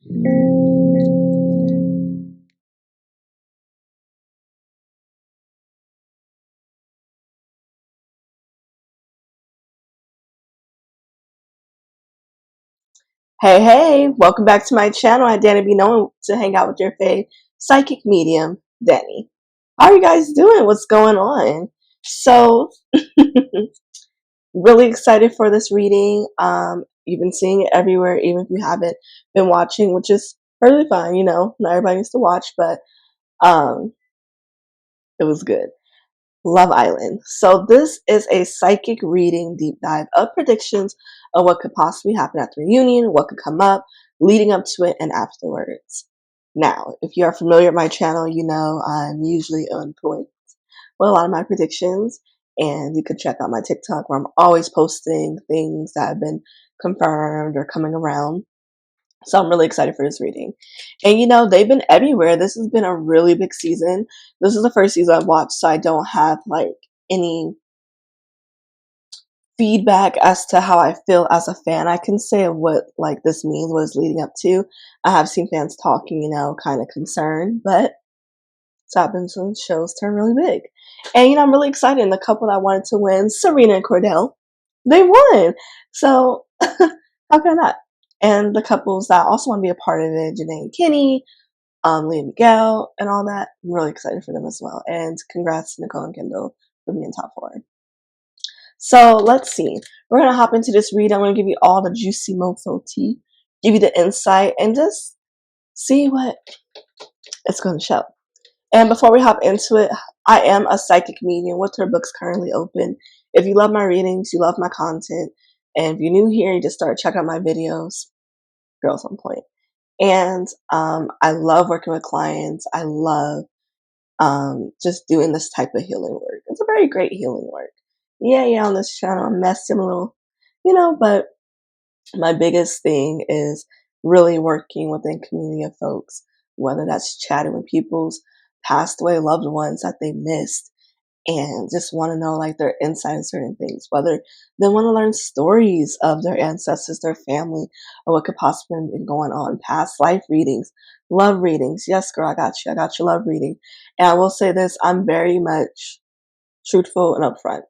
Hey, hey, welcome back to my channel at Danibeknowing to hang out with your fave psychic medium, Danny. How are you guys doing? What's going on? So, really excited for this reading. You've been seeing it everywhere, even if you haven't been watching, which is perfectly fine. You know, not everybody needs to watch, but um, it was good. Love Island. So this is a psychic reading deep dive of predictions of what could possibly happen at the reunion, what could come up, leading up to it, and afterwards. Now, if you are familiar with my channel, you know I'm usually on point with a lot of my predictions, and you can check out my TikTok where I'm always posting things that have been confirmed or coming around. So I'm really excited for this reading. And you know, they've been everywhere. This has been a really big season. This is the first season I've watched, so I don't have like any feedback as to how I feel as a fan. I can say what like this means, what it's leading up to. I have seen fans talking, you know, kind of concerned, but it's happened when shows turn really big. And you know, I'm really excited. And the couple that wanted to win, Serena and Cordell, they won. So how can I not? And the couples that also want to be a part of it, Janae and Kenny, Leah Miguel, and all that. I'm really excited for them as well. And congrats to Nicole and Kendall for being top four. So let's see. We're gonna hop into this read. I'm gonna give you all the juicy mofo tea, give you the insight, and just see what it's gonna show. And before we hop into it, I am a psychic medium with her books currently open. If you love my readings, you love my content, and if you're new here, you just start checking out my videos. Girls on point. And I love working with clients. I love just doing this type of healing work. It's a very great healing work. Yeah, on this channel, I'm messy, I'm a little, you know, but my biggest thing is really working within community of folks, whether that's chatting with people's passed away loved ones that they missed and just want to know like their insight in certain things, whether they want to learn stories of their ancestors, their family, or what could possibly be going on, past life readings, love readings. Yes, girl, I got you. I got your love reading. And I will say this, I'm very much truthful and upfront.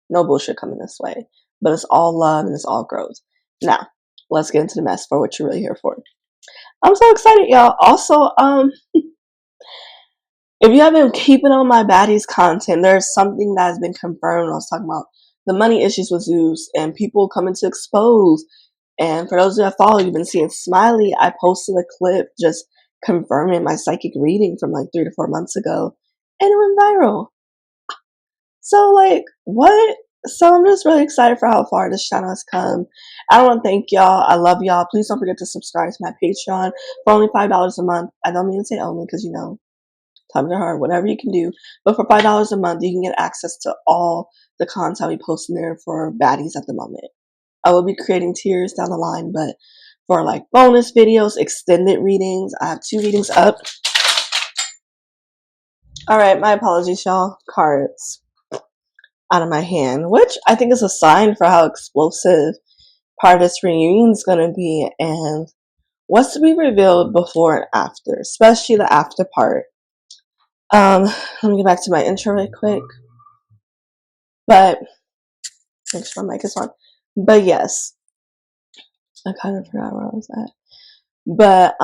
No bullshit coming this way. But it's all love and it's all growth. Now, let's get into the mess for what you're really here for. I'm so excited, y'all. Also, if you have been keeping on my baddies content, there's something that has been confirmed. I was talking about the money issues with Zeus and people coming to expose. And for those that follow, you've been seeing Smiley. I posted a clip just confirming my psychic reading from like 3 to 4 months ago, and it went viral. So like, what? So I'm just really excited for how far this channel has come. I want to thank y'all. I love y'all. Please don't forget to subscribe to my Patreon for only $5 a month. I don't mean to say only because, you know, times are hard, whatever you can do. But for $5 a month, you can get access to all the content we post in there for baddies at the moment. I will be creating tiers down the line, but for like bonus videos, extended readings, I have 2 readings up. All right, my apologies, y'all. Cards out of my hand, which I think is a sign for how explosive part of this reunion is going to be and what's to be revealed before and after, especially the after part. Let me get back to my intro right quick. But make sure my mic is on. But yes, I kind of forgot where I was at. But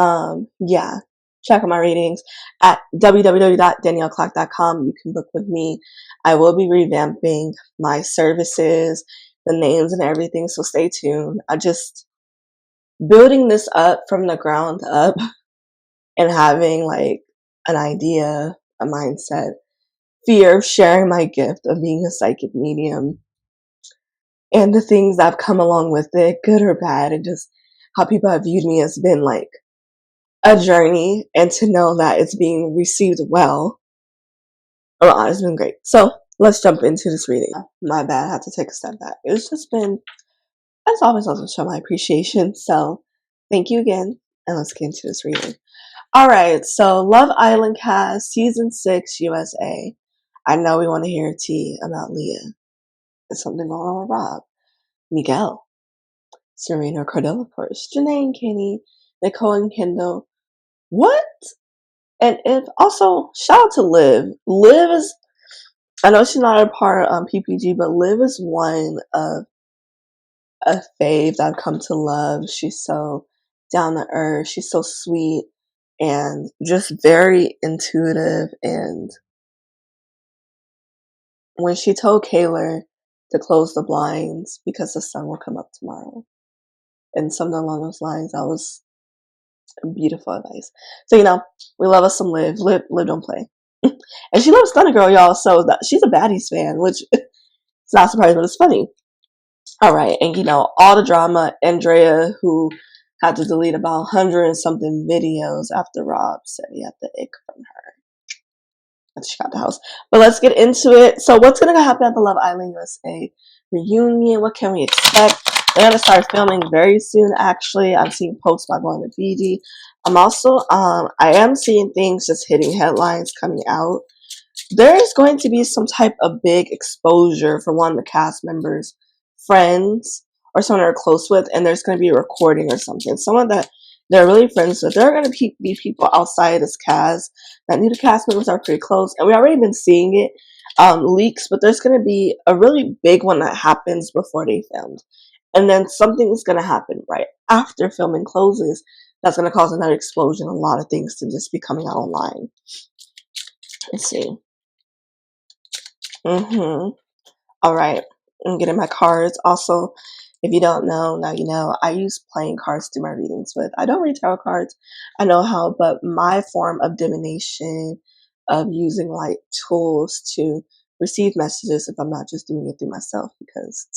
yeah, check out my readings at www.danielleclock.com. You can book with me. I will be revamping my services, the names and everything, so stay tuned. I just building this up from the ground up and having like an idea, a mindset, fear of sharing my gift of being a psychic medium and the things that have come along with it, good or bad, and just how people have viewed me has been like a journey, and to know that it's being received well, it's been great. So let's jump into this reading. My bad, I had to take a step back. It's just been, as always, I'll show my appreciation. So thank you again, and let's get into this reading. All right, so Love Island cast, season 6, USA. I know we want to hear tea about Leah. There's something going on with Rob, Miguel, Serena, Cordell, of course, Janae and Kenny, Nicole and Kendall. What? And if also shout out to Liv. Liv is, I know she's not a part of PPG, but Liv is one of a fave that I've come to love. She's so down to earth. She's so sweet and just very intuitive. And when she told Kaylor to close the blinds because the sun will come up tomorrow, and something along those lines, that was beautiful advice. So we love us some Liv. Liv don't play, and she loves Thunder Girl, y'all. So she's a Baddies fan, which it's not surprising, but it's funny. All right, and all the drama. Andrea, who had to delete about 100 and something videos after Rob said he had the ick from her after she got the house. But let's get into it. So, what's gonna happen at the Love Island USA reunion? What can we expect? They're gonna start filming very soon. Actually, I'm seeing posts about going to Fiji. I'm also I am seeing things just hitting headlines coming out. There is going to be some type of big exposure for one of the cast members' friends or someone they're close with, and there's going to be a recording or something. Someone that they're really friends with. There are going to be people outside this cast that knew the cast members are pretty close, and we already been seeing it leaks, but there's going to be a really big one that happens before they filmed. And then something is going to happen right after filming closes that's going to cause another explosion. A lot of things to just be coming out online. Let's see. All right. I'm getting my cards. Also, if you don't know, now you know, I use playing cards to do my readings with. I don't read tarot cards. I know how, but my form of divination, of using like tools to receive messages if I'm not just doing it through myself, because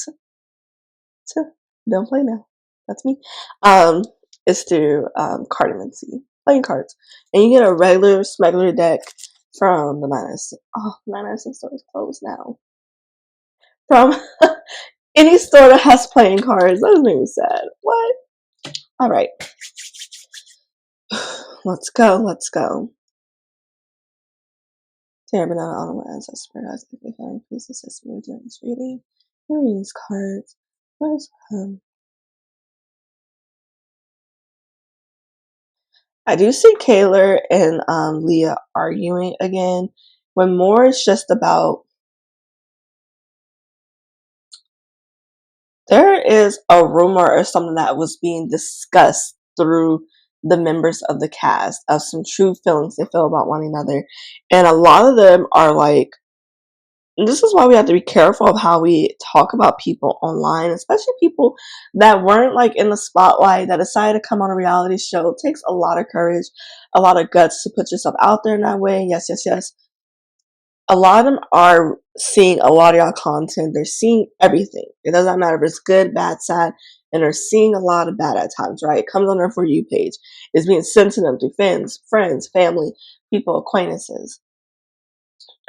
don't play now. That's me. Is through cartomancy, playing cards. And you get a regular smuggler deck from the Nine Innocent store is closed now. From any store that has playing cards. That makes me sad. What? All right. Let's go. Let's go. Dear but not all my ancestors, as if they find please assist me during this reading. Reading these cards. Let's come. I do see Kaylor and Leah arguing again. When more is just about, there is a rumor or something that was being discussed through the members of the cast of some true feelings they feel about one another. And a lot of them are like, this is why we have to be careful of how we talk about people online, especially people that weren't like in the spotlight, that decided to come on a reality show. It takes a lot of courage, a lot of guts to put yourself out there in that way. Yes, yes, yes. A lot of them are seeing a lot of y'all content. They're seeing everything. It doesn't matter if it's good, bad, sad, and they're seeing a lot of bad at times, right? It comes on their For You page. It's being sent to them through friends, family, people, acquaintances.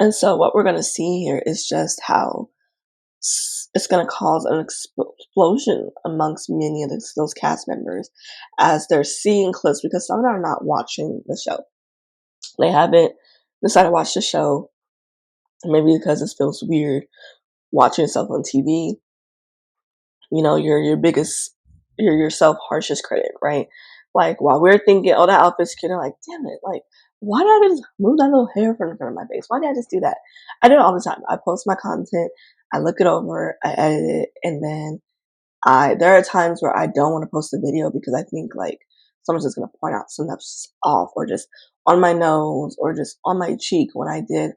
And so what we're going to see here is just how it's going to cause an explosion amongst many of those cast members as they're seeing clips, because some of them are not watching the show. They haven't decided to watch the show, maybe because it feels weird watching yourself on TV. You're your biggest, you're yourself harshest critic, right? Like, while we're thinking, oh, that outfit's cute, I'm like, damn it, like, why did I just move that little hair from in front of my face? Why did I just do that? I do it all the time. I post my content, I look it over, I edit it, and then there are times where I don't want to post a video because I think like someone's just gonna point out something that's just off, or just on my nose, or just on my cheek when I did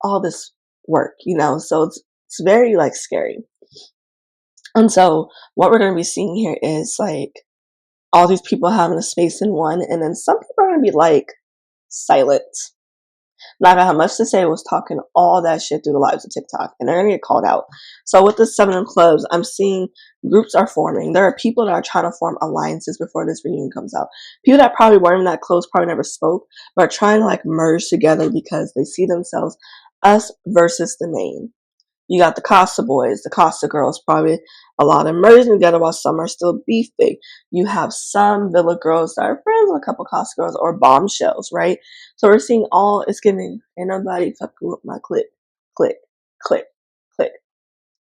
all this work, so it's very like scary. And so what we're going to be seeing here is like all these people having a space in one, and then some people are going to be like silent, not gonna have much to say, was talking all that shit through the lives of TikTok, and they're gonna get called out. So with the 7 clubs, I'm seeing groups are forming. There are people that are trying to form alliances before this reunion comes out. People that probably weren't that close, probably never spoke, but are trying to like merge together because they see themselves us versus the main. You got the Costa boys, the Costa girls, probably a lot of merging together while some are still beefing. You have some Villa girls that are friends with a couple Costa girls, or bombshells, right? So we're seeing it's giving, ain't nobody fucking with my click, click, click, click.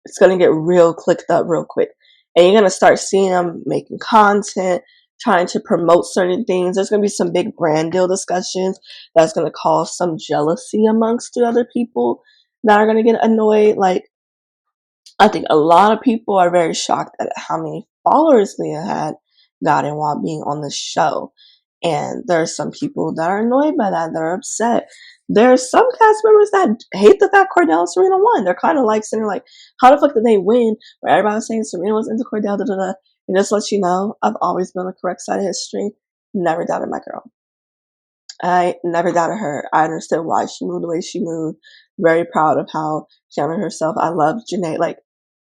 It's going to get real clicked up real quick. And you're going to start seeing them making content, trying to promote certain things. There's going to be some big brand deal discussions that's going to cause some jealousy amongst the other people that are going to get annoyed. Like, I think a lot of people are very shocked at how many followers Leah had gotten while being on the show. And there's some people that are annoyed by that. They're upset. There's some cast members that hate the fact Cordell and Serena won. They're kind of like sitting like, how the fuck did they win? Where everybody was saying Serena was into Cordell, da da da. And just to let you know, I've always been on the correct side of history. Never doubted my girl. I never doubted her. I understood why she moved the way she moved. Very proud of how she handled herself. I love Janae. Like,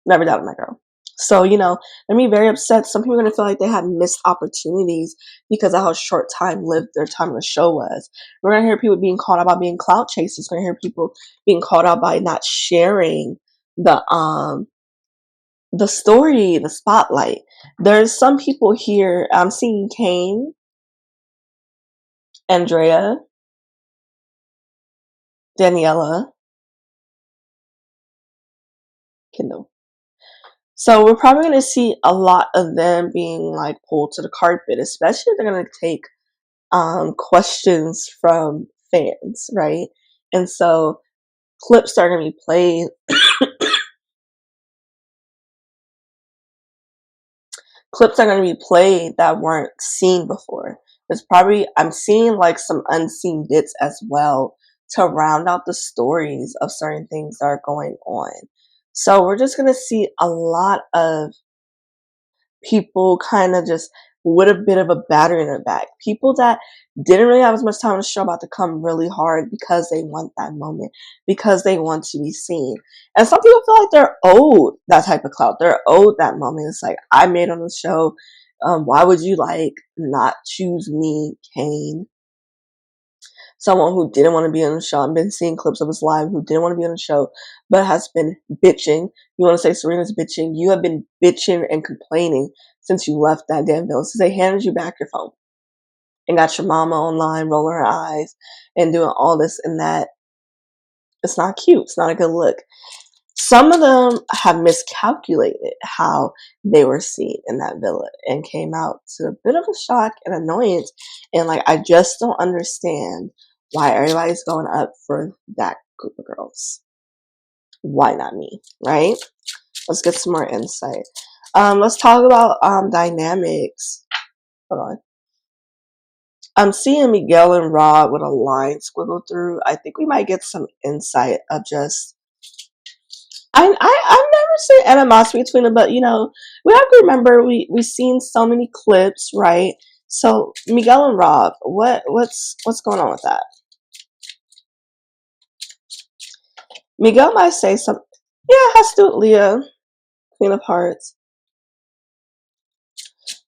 never doubted my girl. So, they're me very upset. Some people are going to feel like they had missed opportunities because of how short time lived their time on the show was. We're going to hear people being called out by being clout chasers. We're going to hear people being called out by not sharing the story, the spotlight. There's some people here. I'm seeing Kane, Andrea, Daniela, Kendall. So we're probably going to see a lot of them being like pulled to the carpet, especially if they're going to take questions from fans, right? And so clips are going to be played. Clips are going to be played that weren't seen before. I'm seeing like some unseen bits as well to round out the stories of certain things that are going on. So we're just going to see a lot of people kind of just with a bit of a batter in their back. People that didn't really have as much time on the show about to come really hard because they want that moment, because they want to be seen. And some people feel like they're owed that type of clout. They're owed that moment. It's like, I made on the show. Why would you not choose me, Kane? Someone who didn't want to be on the show. I've been seeing clips of us live who didn't want to be on the show, but has been bitching. You want to say Serena's bitching? You have been bitching and complaining since you left that damn villa. Since they handed you back your phone and got your mama online rolling her eyes and doing all this and that. It's not cute. It's not a good look. Some of them have miscalculated how they were seen in that villa and came out to a bit of a shock and annoyance. And I just don't understand why everybody's going up for that group of girls. Why not me, right? Let's get some more insight. Let's talk about dynamics. Hold on. I'm seeing Miguel and Rob with a line squiggled through. I think we might get some insight of just I've never seen animosity between them, but we have to remember we've seen so many clips, right? So Miguel and Rob, what's going on with that? Miguel might say something. Yeah, it has to do with Leah, Queen of Hearts.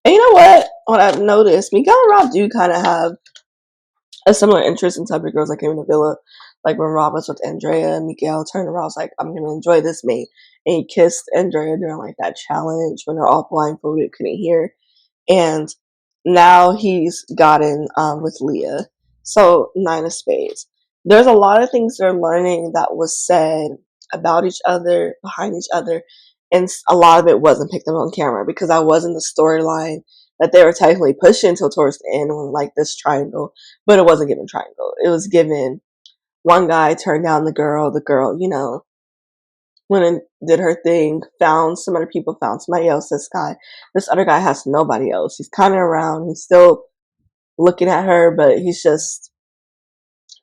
And you know what? What I've noticed, Miguel and Rob do kind of have a similar interest in type of girls that came in the villa. Like when Rob was with Andrea, Miguel turned around, was like, I'm gonna enjoy this mate. And he kissed Andrea during that challenge when they're all blindfolded, couldn't hear. And now he's gotten with Leah. So 9 of spades. There's a lot of things they're learning that was said about each other, behind each other, and a lot of it wasn't picked up on camera because that wasn't the storyline that they were technically pushing until towards the end when this triangle, but it wasn't given triangle. It was given one guy turned down the girl, went and did her thing, found some other people, found somebody else. This other guy has nobody else. He's kind of around. He's still looking at her, but he's just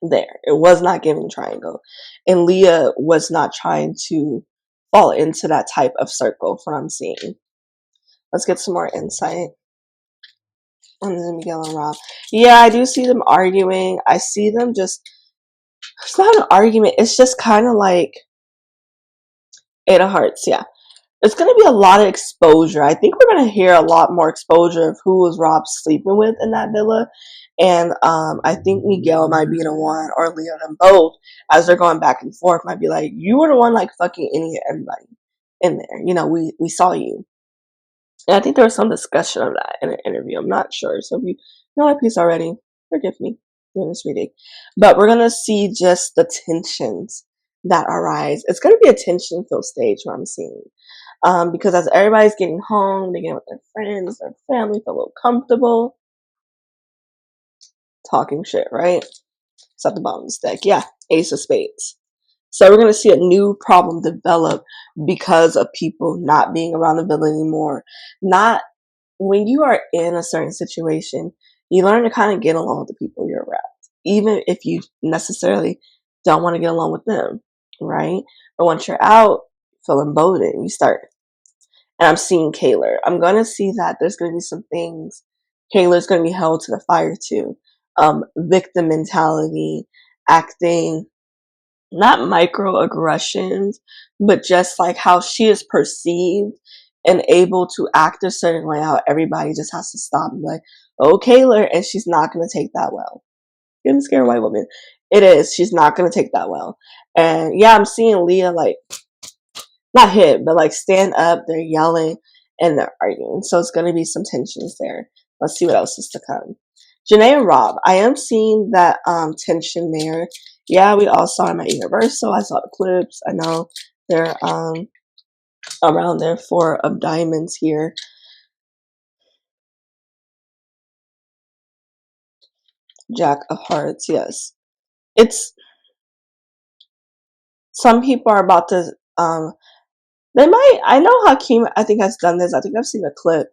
there. It was not given triangle. And Leah was not trying to fall into that type of circle from what I'm seeing. Let's get some more insight on Miguel and Rob. Yeah, I do see them arguing. I see them it's not an argument. It's just kind of like 8 of Hearts, yeah. It's going to be a lot of exposure. I think we're going to hear a lot more exposure of who was Rob sleeping with in that villa. And I think Miguel might be the one, or Leo, them both, as they're going back and forth, might be like, you were the one fucking everybody in there. We saw you. And I think there was some discussion of that in an interview. I'm not sure. So if you know that piece already, forgive me doing this reading. But we're going to see just the tensions that arise. It's going to be a tension-filled stage where I'm seeing. Because as everybody's getting home, they get with their friends, their family, feel a little comfortable, talking shit, right? It's at the bottom of the deck. Yeah, Ace of Spades. So we're going to see a new problem develop because of people not being around the villain anymore. Not when you are in a certain situation, you learn to kind of get along with the people you're around, even if you necessarily don't want to get along with them, right? But once you're out, feeling emboldened, you start. And I'm seeing Kaylor. I'm going to see that there's going to be some things Kaylor's going to be held to the fire too. Victim mentality, acting not microaggressions, but just like how she is perceived and able to act a certain way, how everybody just has to stop and be like, oh, Kayla, and she's not going to take that well. Getting scared white woman. It is. She's not going to take that well. And yeah, I'm seeing Leah like, not hit, but like stand up. They're yelling and they're arguing. So it's going to be some tensions there. Let's see what else is to come. Janae and Rob, I am seeing that tension there. Yeah, we all saw them at Universal. I saw the clips. I know they're around their 4 of diamonds here. Jack of hearts, yes. It's some people are about to they might I know Hakeem I think has done this. I think I've seen a clip.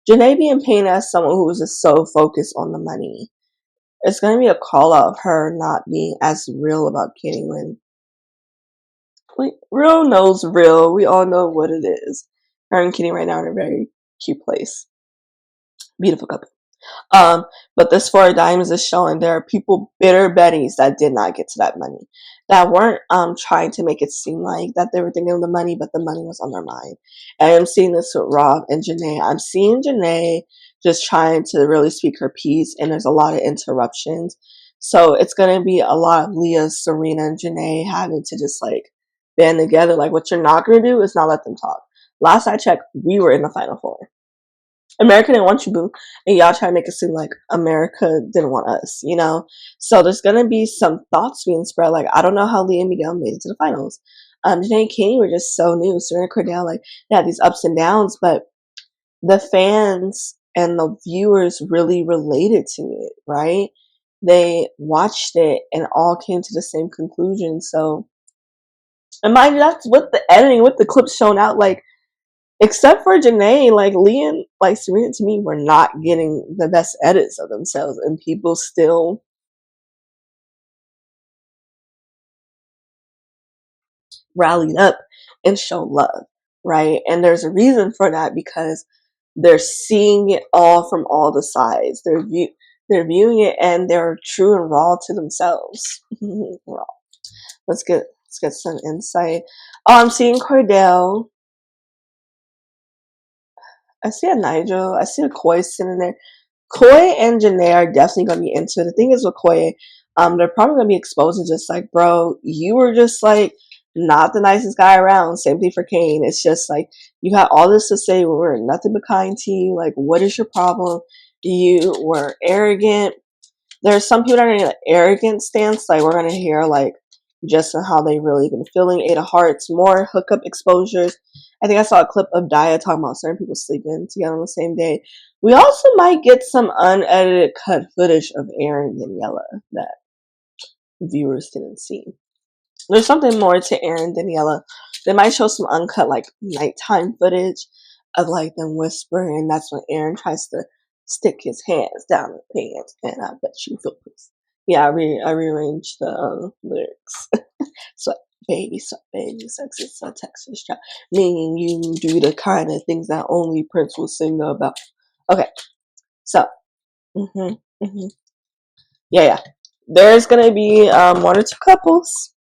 Janae being painted as someone who was just so focused on the money. It's gonna be a call out of her not being as real about Kitty when real knows real. We all know what it is. Her and Kitty right now are in a very cute place. Beautiful couple. Um, but this 4 of diamonds is showing there are people, bitter Betties, that did not get to that money, that weren't trying to make it seem like that they were thinking of the money, but the money was on their mind. And I'm seeing this with Rob and Janae. I'm seeing Janae just trying to really speak her piece, and there's a lot of interruptions. So it's gonna be a lot of Leah, Serena, and Janae having to just like band together. Like, what you're not gonna do is not let them talk. Last I checked, we were in the final 4. America didn't want you, boo. And y'all try to make it seem like America didn't want us, you know? So there's gonna be some thoughts being spread. Like, I don't know how Leah and Miguel made it to the finals. Janae and Kenny were just so new. Serena Cordell, like, they had these ups and downs, but the fans and the viewers really related to it, right? They watched it and all came to the same conclusion. So, and mind you, that's with the editing, with the clips shown out, like, except for Janae, like Leah, like Serena, to me, were not getting the best edits of themselves, and people still rallied up and showed love, right? And there's a reason for that because they're seeing it all from all the sides. They're viewing it, and they're true and raw to themselves. Raw. Let's get some insight. Oh, I'm seeing Cordell. I see a Nigel. I see a Koi sitting there. Koi and Janae are definitely gonna be into it. The thing is with Koi, they're probably gonna be exposed to just like, bro, you were just like not the nicest guy around. Same thing for Kane. It's just like you had all this to say, we were nothing but kind to you. Like, what is your problem? You were arrogant. There's some people that are in an arrogant stance. Like, we're gonna hear like just on how they really been feeling. 8 of Hearts, more hookup exposures. I think I saw a clip of Daya talking about certain people sleeping together on the same day. We also might get some unedited cut footage of Aaron and Daniela that viewers didn't see. There's something more to Aaron and Daniela. They might show some uncut like nighttime footage of like them whispering, and that's when Aaron tries to stick his hands down the pants, and I bet you feel this. Yeah, I rearranged the lyrics. Sweat baby, sexy, so Texas trap. Me and you do the kind of things that only Prince will sing about. Okay, so, hmm hmm yeah. There's gonna be 1 or 2 couples.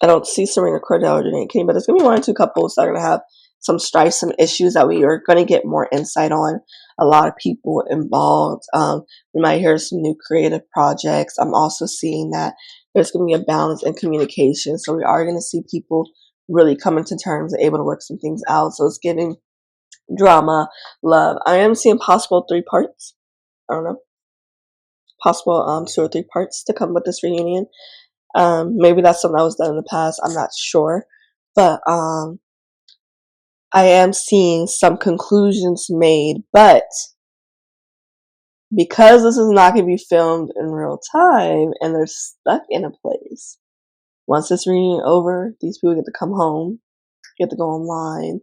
I don't see Serena Cordell or Janae King, but there's gonna be 1 or 2 couples that are gonna have some strife, some issues that we are gonna get more insight on. A lot of people involved. We might hear some new creative projects. I'm also seeing that there's gonna be a balance in communication, so we are gonna see people really coming to terms and able to work some things out. So it's giving drama, love. I am seeing possible 3 parts. I don't know, possible 2 or 3 parts to come with this reunion. Maybe that's something that was done in the past. I'm not sure, but I am seeing some conclusions made, but because this is not going to be filmed in real time and they're stuck in a place, once this reunion over, these people get to come home, get to go online,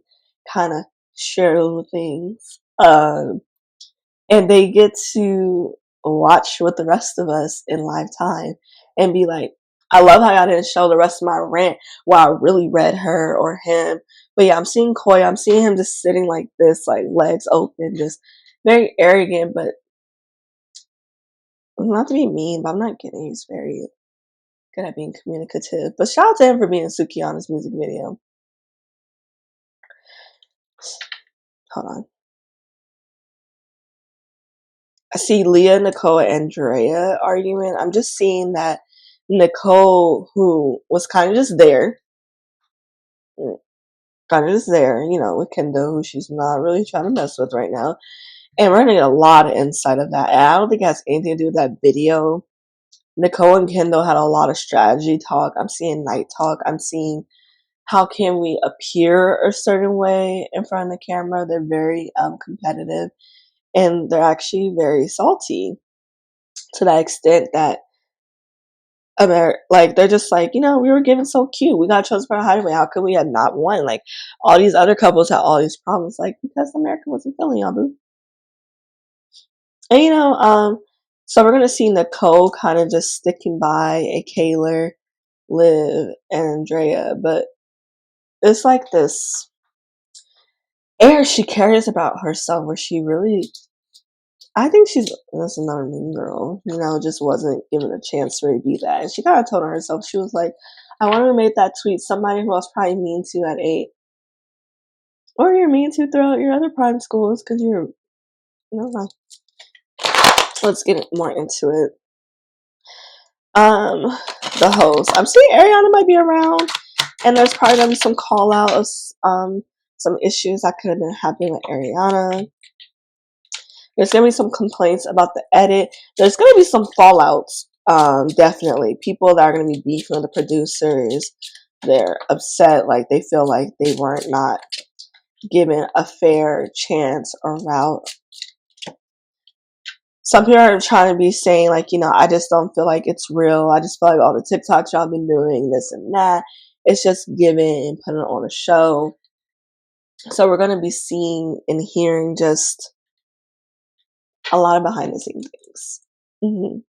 kind of share little things, and they get to watch with the rest of us in live time and be like, I love how I didn't show the rest of my rant while I really read her or him. But yeah, I'm seeing Koi. I'm seeing him just sitting like this, like legs open, just very arrogant, but not to be mean, but I'm not kidding. He's very good at being communicative. But shout out to him for being Suki on his music video. Hold on. I see Leah, Nicole, and Andrea arguing. I'm just seeing that Nicole, who was kind of just there, with Kendall, who she's not really trying to mess with right now. And we're going to get a lot of insight of that. And I don't think it has anything to do with that video. Nicole and Kendall had a lot of strategy talk. I'm seeing night talk. I'm seeing how can we appear a certain way in front of the camera. They're very competitive, and they're actually very salty to that extent that they're just like, we were given so cute. We got chosen for a hideaway. How come we had not won? Like, all these other couples had all these problems. Like, because America wasn't feeling y'all, boo. And, so we're going to see Nicole kind of just sticking by a Kaylor, Liv, and Andrea. But it's like this air she carries about herself where she really, I think that's another mean girl, just wasn't given a chance to really be that. And she kind of told herself, she was like, I want to make that tweet somebody who I was probably mean to at 8. Or you're mean to throughout your other prime schools because you're, like, let's get more into it. The host. I'm seeing Ariana might be around, and there's probably gonna be some call out of some issues that could have been happening with Ariana. There's gonna be some complaints about the edit. There's gonna be some fallouts. Definitely. People that are gonna be beefing with the producers. They're upset, like they feel like they weren't not given a fair chance or route. Some people are trying to be saying, like, I just don't feel like it's real. I just feel like all the TikToks y'all been doing, this and that, it's just given and putting on a show. So we're going to be seeing and hearing just a lot of behind the scenes things.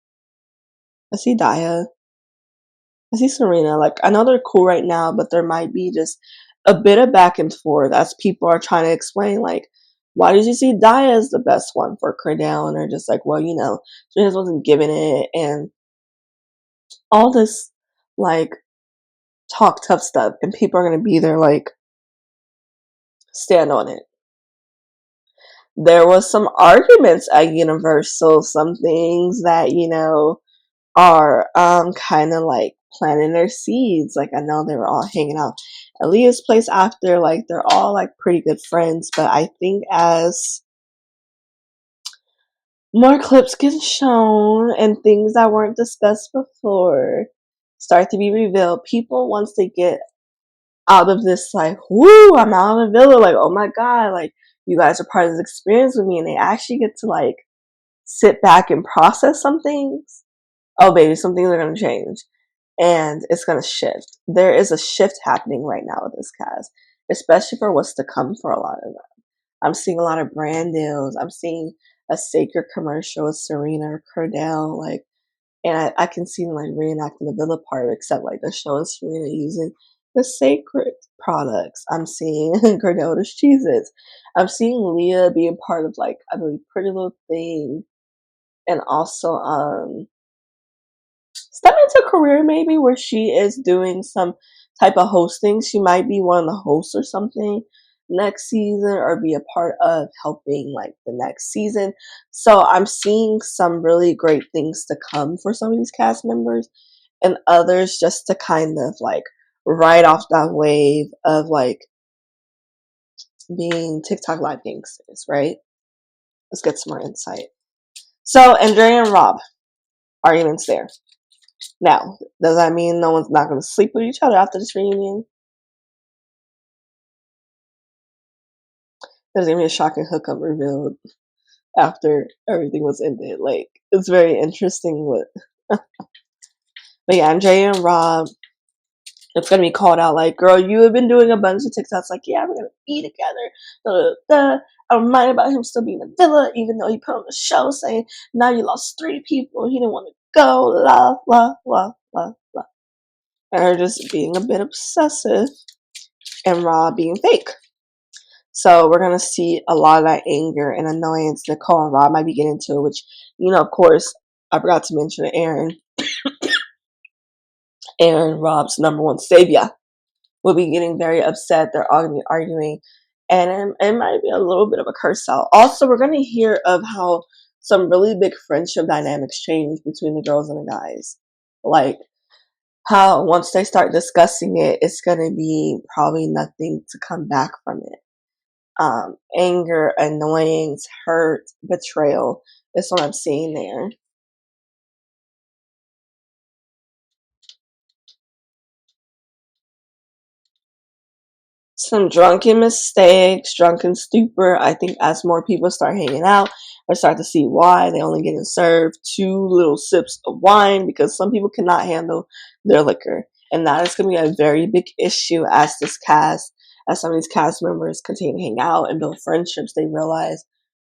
I see Daya. I see Serena. Like, I know they're cool right now, but there might be just a bit of back and forth as people are trying to explain, like, why did you see Daya as the best one for Cordell? And they're just like, well, she just wasn't giving it. And all this, like, talk tough stuff. And people are going to be there, like, stand on it. There was some arguments at Universal, some things that, are kind of like planting their seeds. Like, I know they were all hanging out at Leah's place after, like, they're all like pretty good friends. But I think as more clips get shown and things that weren't discussed before start to be revealed, people, once they get out of this, like, whoo, I'm out of the villa, like, oh my god, like, you guys are part of this experience with me, and they actually get to, like, sit back and process some things. Oh baby, some things are going to change, and it's going to shift. There is a shift happening right now with this cast, especially for what's to come for a lot of them. I'm seeing a lot of brand deals. I'm seeing a Sacred commercial with Serena or Cordell, like, and I can see them, like, reenacting the villa part, except, like, they're showing Serena using the Sacred products. I'm seeing Cordell Cheez-Its. I'm seeing Leah being part of, like, I believe Pretty Little Thing, and also step into a career maybe where she is doing some type of hosting. She might be one of the hosts or something next season, or be a part of helping, like, the next season. So I'm seeing some really great things to come for some of these cast members, and others just to kind of, like, ride off that wave of, like, being TikTok live gangsters, right? Let's get some more insight. So Andrea and Rob, arguments there. Now, does that mean no one's not going to sleep with each other after this reunion? There's gonna be a shocking hookup revealed after everything was ended. Like, it's very interesting what. But yeah, Andrea and Rob, it's gonna be called out like, girl, you have been doing a bunch of TikToks like, yeah, we're gonna be together. Da, da, da. I'm reminded about him still being in the villa, even though he put on the show saying now you lost 3 people, he didn't want to go, la la la la la. And her just being a bit obsessive, and Rob being fake. So we're gonna see a lot of that anger and annoyance Nicole and Rob might be getting into, which, of course, I forgot to mention Aaron. Aaron, Rob's number one savior, will be getting very upset. They're all gonna be arguing, and it might be a little bit of a curse out. Also, we're gonna hear of how some really big friendship dynamics change between the girls and the guys. Like how once they start discussing it, it's gonna be probably nothing to come back from it. Anger, annoyance, hurt, betrayal. That's what I'm seeing there. Some drunken mistakes, drunken stupor. I think as more people start hanging out, I start to see why they only getting served 2 little sips of wine, because some people cannot handle their liquor. And that is going to be a very big issue as as some of these cast members continue to hang out and build friendships. They realize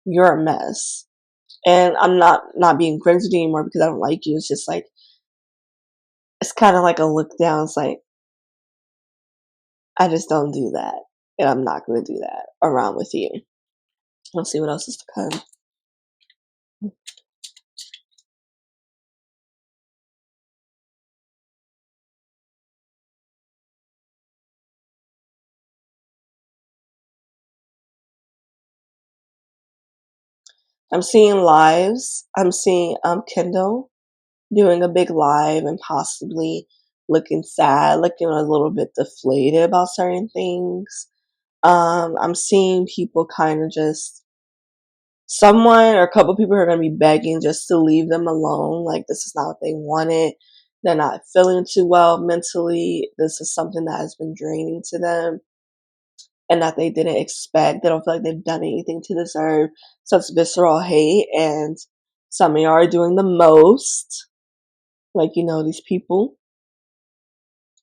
you're a mess. And I'm not being friends with you anymore because I don't like you. It's just like, it's kind of like a look down. It's like, I just don't do that. And I'm not going to do that around with you. Let's see what else is to come. I'm seeing lives. I'm seeing Kendall doing a big live and possibly looking sad, looking a little bit deflated about certain things. I'm seeing people kind of just, someone or a couple people are going to be begging just to leave them alone. Like, this is not what they wanted. They're not feeling too well mentally. This is something that has been draining to them and that they didn't expect. They don't feel like they've done anything to deserve such visceral hate. And some of y'all are doing the most. Like, these people,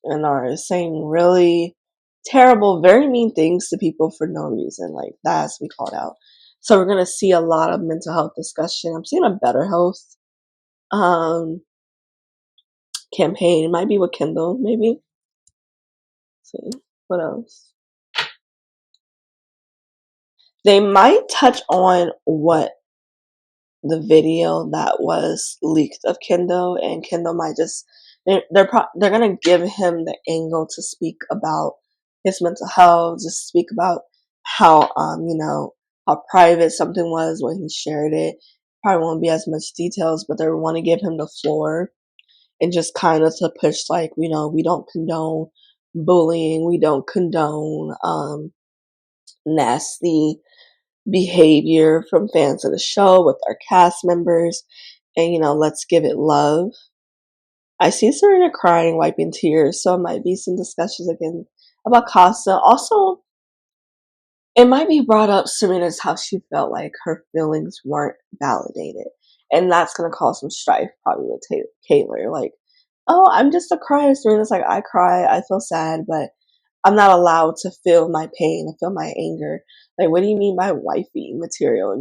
and are saying really terrible, very mean things to people for no reason. Like, that has to be called out. So we're gonna see a lot of mental health discussion. I'm seeing a better health um campaign. It might be with Kendall, maybe. Let's see what else. They might touch on what the video that was leaked of Kendall, and Kendall might just, they're gonna give him the angle to speak about his mental health, just speak about how how private something was when he shared it. Probably won't be as much details, but they want to give him the floor and just kind of to push, like, we don't condone bullying, we don't condone nasty behavior from fans of the show with our cast members, and let's give it love. I see Serena crying, wiping tears, so it might be some discussions again about Casa. Also, it might be brought up Serena's how she felt like her feelings weren't validated, and that's gonna cause some strife probably with Taylor. Like, oh, I'm just a crier. Serena's like, I cry, I feel sad, but I'm not allowed to feel my pain, to feel my anger. Like, what do you mean by wifey material?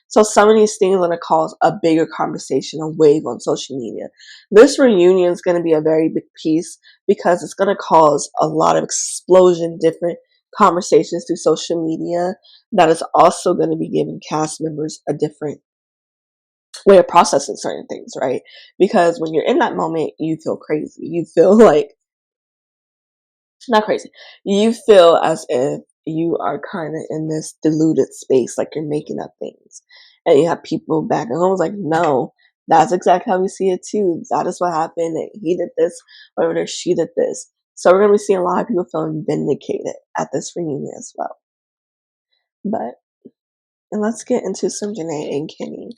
So some of these things are going to cause a bigger conversation, a wave on social media. This reunion is going to be a very big piece because it's going to cause a lot of explosion, different conversations through social media. That is also going to be giving cast members a different way of processing certain things, right? Because when you're in that moment, you feel crazy. You feel like, not crazy. You feel as if you are kind of in this deluded space, like you're making up things. And you have people back at home like, no, that's exactly how we see it too. That is what happened. And he did this, or she did this. So we're going to be seeing a lot of people feeling vindicated at this reunion as well. But, and let's get into some Janae and Kenny.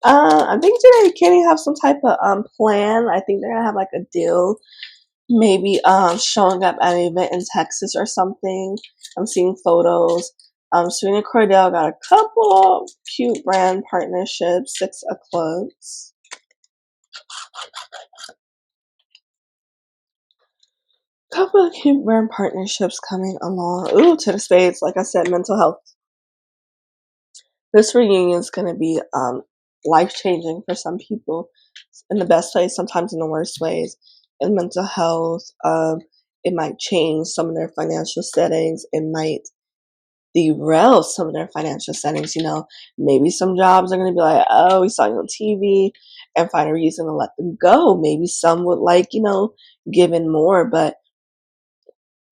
I think Janae and Kenny have some type of plan. I think they're going to have like a deal, maybe showing up at an event in Texas or something. I'm seeing photos. Serena Cordell got a couple cute brand partnerships, 6 of clubs. Couple of cute brand partnerships coming along. Ooh, to the spades, like I said, mental health. This reunion is going to be life-changing for some people in the best ways, sometimes in the worst ways. In mental health, it might change some of their financial settings. It might derail some of their financial settings. Maybe some jobs are going to be like, oh, we saw you on TV, and find a reason to let them go. Maybe some would give in more, but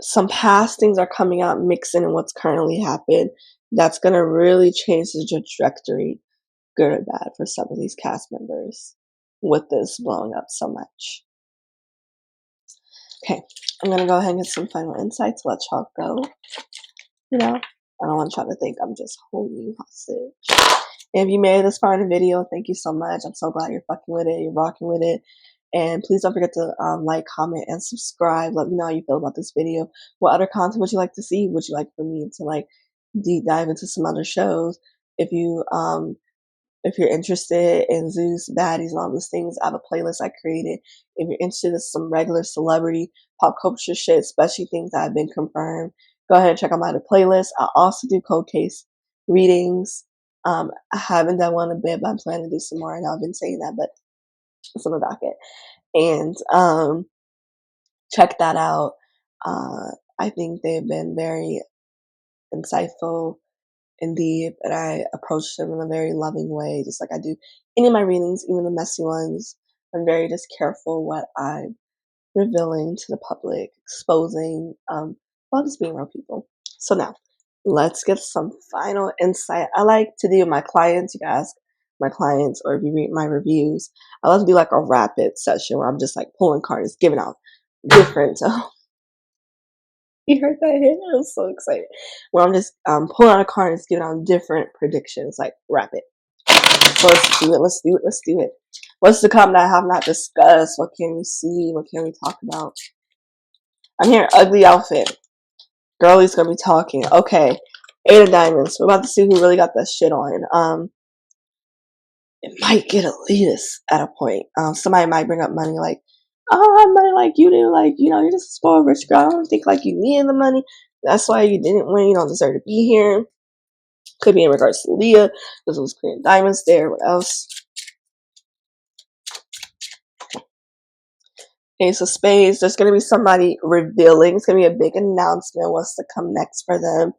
some past things are coming out, mixing in what's currently happened. That's going to really change the trajectory, good or bad, for some of these cast members with this blowing up so much. Okay, I'm going to go ahead and get some final insights, let y'all go. I don't want y'all to think I'm just holding you hostage. If you made it this far in the video, thank you so much. I'm so glad you're fucking with it, you're rocking with it. And please don't forget to like, comment, and subscribe. Let me know how you feel about this video. What other content would you like to see? Would you like for me to deep dive into some other shows? If you're interested in Zeus, baddies, and all those things, I have a playlist I created. If you're interested in some regular celebrity pop culture shit, especially things that have been confirmed, go ahead and check out my other playlist. I also do cold case readings. I haven't done one in a bit, but I'm planning to do some more. I know I've been saying that, but it's on the docket. And check that out. I think they've been very insightful and deep, and I approach them in a very loving way, just like I do any of my readings, even the messy ones. I'm very just careful what I'm revealing to the public, exposing, well, just being real people. So now, let's get some final insight. I like to do with my clients. You can ask my clients, or if you read my reviews, I love to do like a rapid session where I'm just pulling cards, giving out different. You heard that hit? I was so excited. Where I'm just pulling out a card and just giving out different predictions, rapid. So let's do it. Let's do it. Let's do it. What's to come that I have not discussed? What can we see? What can we talk about? I'm hearing ugly outfit. Girlie's gonna be talking. Okay. 8 of diamonds. We're about to see who really got that shit on. It might get elitist at a point. Somebody might bring up money oh, I have money like you do. You're just a spoiled rich girl. I don't think you needed the money. That's why you didn't win. You don't deserve to be here. Could be in regards to Leah. This was Queen Diamonds there. What else? Ace of Spades. There's going to be somebody revealing. It's going to be a big announcement. What's to come next for them.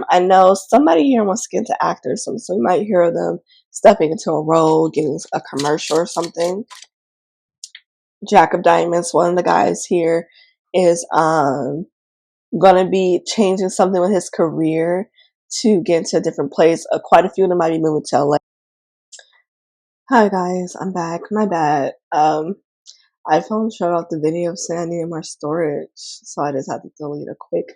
I know somebody here wants to get into actors. So you might hear of them stepping into a role, getting a commercial or something. Jack of Diamonds. One of the guys here is going to be changing something with his career to get into a different place. Quite a few of them might be moving to LA. Hi guys, I'm back. My bad. iPhone shut off the video saying I needed more storage, so I just had to delete a quick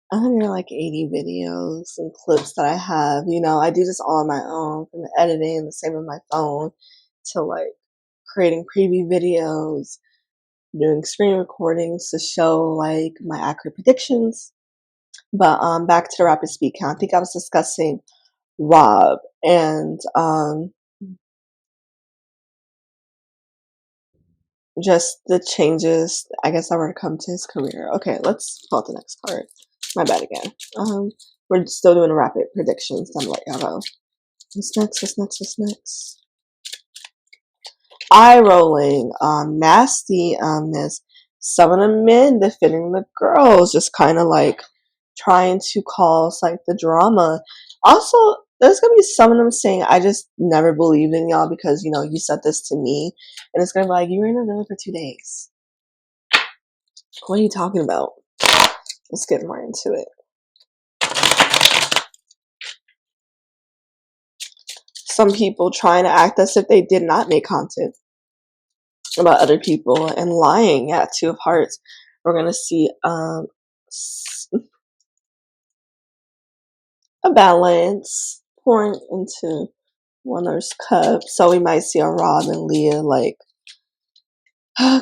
180 videos and clips that I have. I do this all on my own, from the editing, the same with my phone, to creating preview videos, doing screen recordings to show my accurate predictions. But back to the rapid speed count. I think I was discussing Rob and just the changes, I guess, that were to come to his career. Okay, let's pull out the next card. My bad again. We're still doing rapid predictions. I'm gonna let y'all go. What's next? What's next? What's next? Eye rolling, nastiness. Some of the men defending the girls, just kind of trying to cause the drama. Also, there's gonna be some of them saying, "I just never believed in y'all because you said this to me," and it's gonna be you were in a village for 2 days. What are you talking about? Let's get more into it. Some people trying to act as if they did not make content about other people and lying at 2 of Hearts. We're gonna see a balance pouring into one another's cup. So we might see a Rob and Leah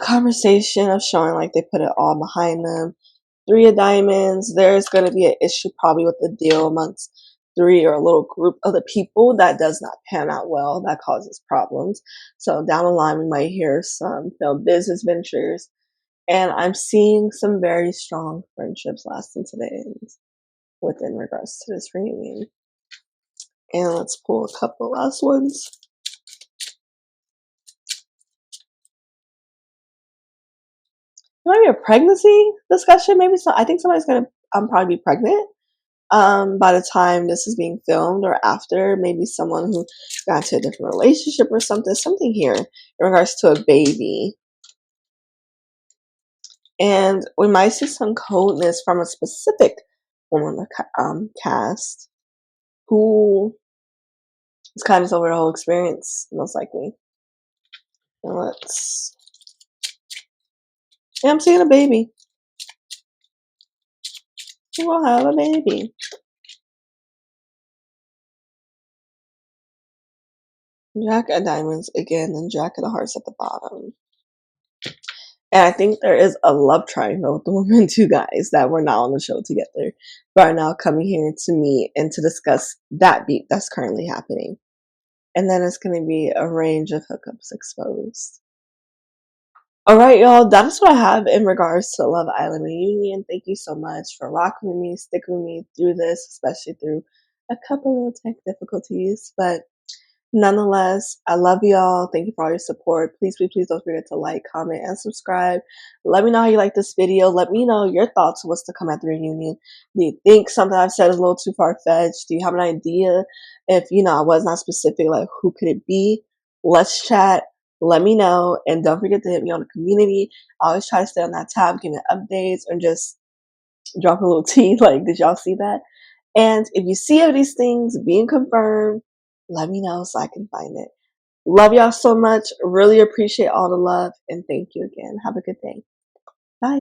conversation of showing they put it all behind them. Three of Diamonds, there's going to be an issue probably with the deal amongst three or a little group of the people that does not pan out well, that causes problems. So down the line, we might hear some failed business ventures. And I'm seeing some very strong friendships lasting to the end within regards to this reunion. And let's pull a couple last ones. Maybe a pregnancy discussion. Maybe so. I think somebody's gonna probably be pregnant by the time this is being filmed or after. Maybe someone who got into a different relationship or something here in regards to a baby. And we might see some coldness from a specific woman in the cast who is kind of over the whole experience, most likely. And I'm seeing a baby. We will have a baby. Jack of Diamonds again, and Jack of the Hearts at the bottom. And I think there is a love triangle with the women, two guys that were not on the show together, but are now coming here to meet and to discuss that beat that's currently happening. And then it's going to be a range of hookups exposed. All right, y'all, that's what I have in regards to Love Island reunion. Thank you so much for rocking with me, sticking with me through this, especially through a couple of tech difficulties. But nonetheless, I love y'all. Thank you for all your support. Please don't forget to like, comment, and subscribe. Let me know how you like this video. Let me know your thoughts on what's to come at the reunion. Do you think something I've said is a little too far-fetched? Do you have an idea? If, I was not specific, like who could it be? Let's chat. Let me know. And don't forget to hit me on the community. I always try to stay on that tab, give me updates, or just drop a little tea. Like, did y'all see that? And if you see any of these things being confirmed, let me know so I can find it. Love y'all so much. Really appreciate all the love. And thank you again. Have a good day.